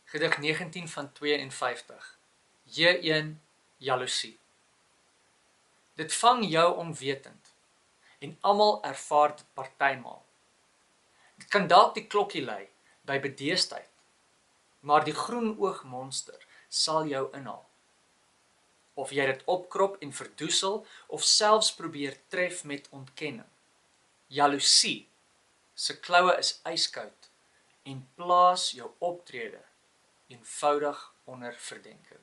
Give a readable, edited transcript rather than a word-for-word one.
Gedig 19 van 52. J1 Jaloesie. Dit vang jou onwetend en almal ervaar dit partymaal. Dit kan dalk die klokkie lui by bedeesdheid, maar die groen oogmonster sal jou inhaal. Of jy dit opkrop en verdoesel of selfs probeer tref met ontkenning. Jaloesie se kloue is yskoud en plaas jou optrede eenvoudig onder verdenking.